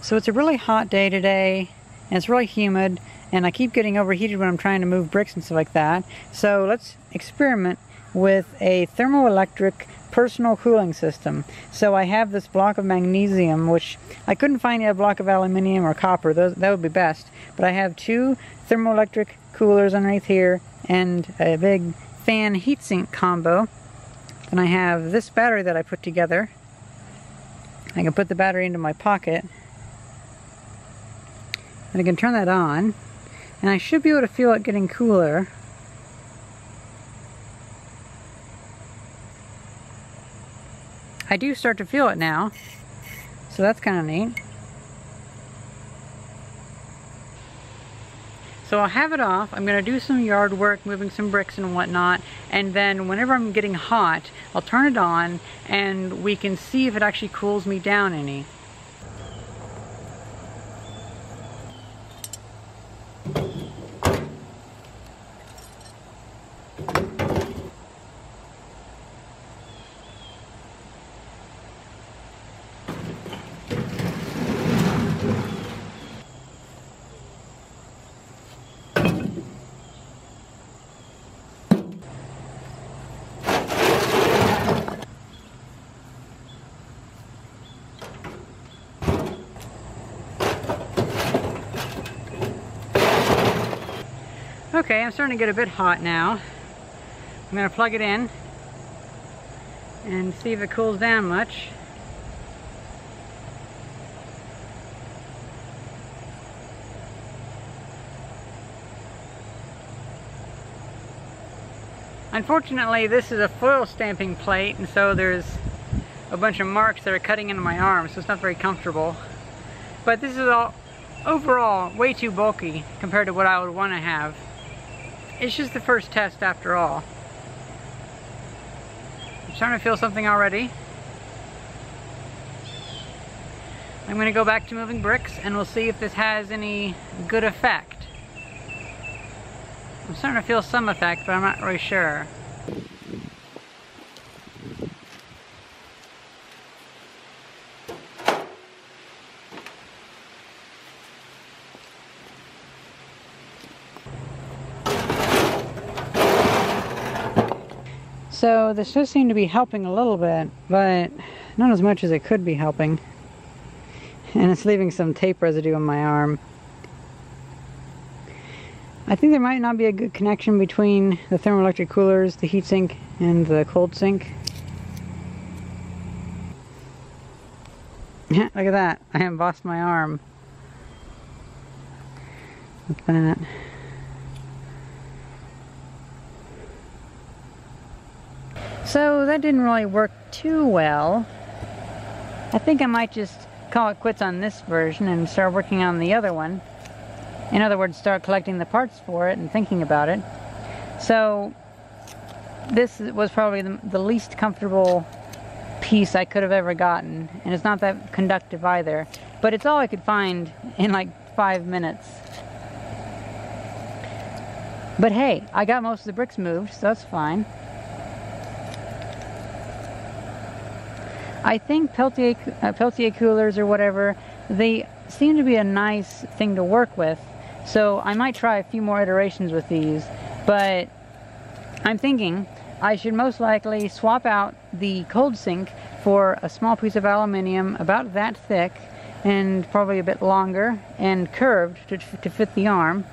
So it's a really hot day today, and it's really humid, and I keep getting overheated when I'm trying to move bricks and stuff like that. So let's experiment with a Thermo-Electric Personal Cooling System. So I have this block of magnesium, which I couldn't find a block of aluminium or copper. That would be best. But I have two Thermo-Electric coolers underneath here and a big fan heatsink combo. And I have this battery that I put together. I can put the battery into my pocket. And I can turn that on. And I should be able to feel it getting cooler. I do start to feel it now, so that's kind of neat. So I'll have it off. I'm going to do some yard work, moving some bricks and whatnot, and then whenever I'm getting hot, I'll turn it on and we can see if it actually cools me down any. Okay, I'm starting to get a bit hot now. I'm going to plug it in and see if it cools down much. Unfortunately, this is a foil stamping plate, and so there's a bunch of marks that are cutting into my arm, so it's not very comfortable. But this is all overall way too bulky compared to what I would want to have. It's just the first test after all. I'm starting to feel something already. I'm going to go back to moving bricks and we'll see if this has any good effect. I'm starting to feel some effect, but I'm not really sure. So this does seem to be helping a little bit, but not as much as it could be helping. And it's leaving some tape residue on my arm. I think there might not be a good connection between the Thermo-Electric coolers, the heatsink, and the cold sink. Look at that, I embossed my arm with that. So that didn't really work too well. I think I might just call it quits on this version and start working on the other one. In other words, start collecting the parts for it and thinking about it. So this was probably the least comfortable piece I could have ever gotten, and it's not that conductive either. But it's all I could find in like 5 minutes. But hey, I got most of the bricks moved, so that's fine. I think Peltier coolers or whatever, they seem to be a nice thing to work with. So I might try a few more iterations with these. But I'm thinking I should most likely swap out the cold sink for a small piece of aluminium about that thick and probably a bit longer and curved to fit the arm.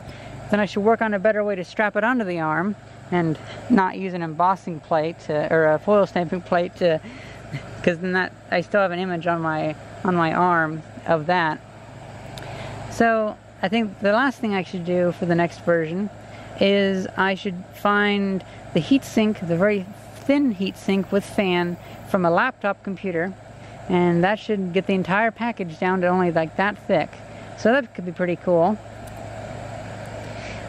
Then I should work on a better way to strap it onto the arm and not use an embossing plate or a foil stamping plate to, because then that I still have an image on my arm of that. So I think the last thing I should do for the next version is I should find the heatsink, the very thin heatsink with fan from a laptop computer, and that should get the entire package down to only like that thick. So that could be pretty cool.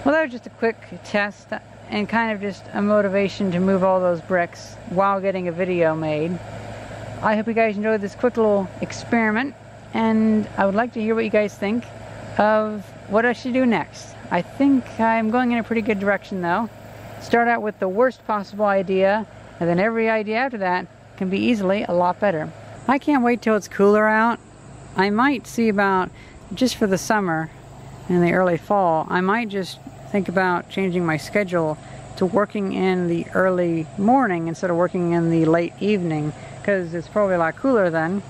Well, that was just a quick test and kind of just a motivation to move all those bricks while getting a video made. I hope you guys enjoyed this quick little experiment, and I would like to hear what you guys think of what I should do next. I think I'm going in a pretty good direction though. Start out with the worst possible idea, and then every idea after that can be easily a lot better. I can't wait till it's cooler out. I might see about, just for the summer and the early fall, I might just think about changing my schedule to working in the early morning instead of working in the late evening, because it's probably a lot cooler then.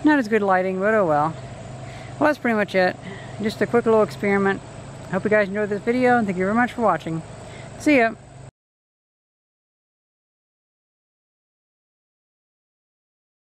Not as good lighting, but oh well. Well, that's pretty much it. Just a quick little experiment. Hope you guys enjoyed this video, and thank you very much for watching. See ya!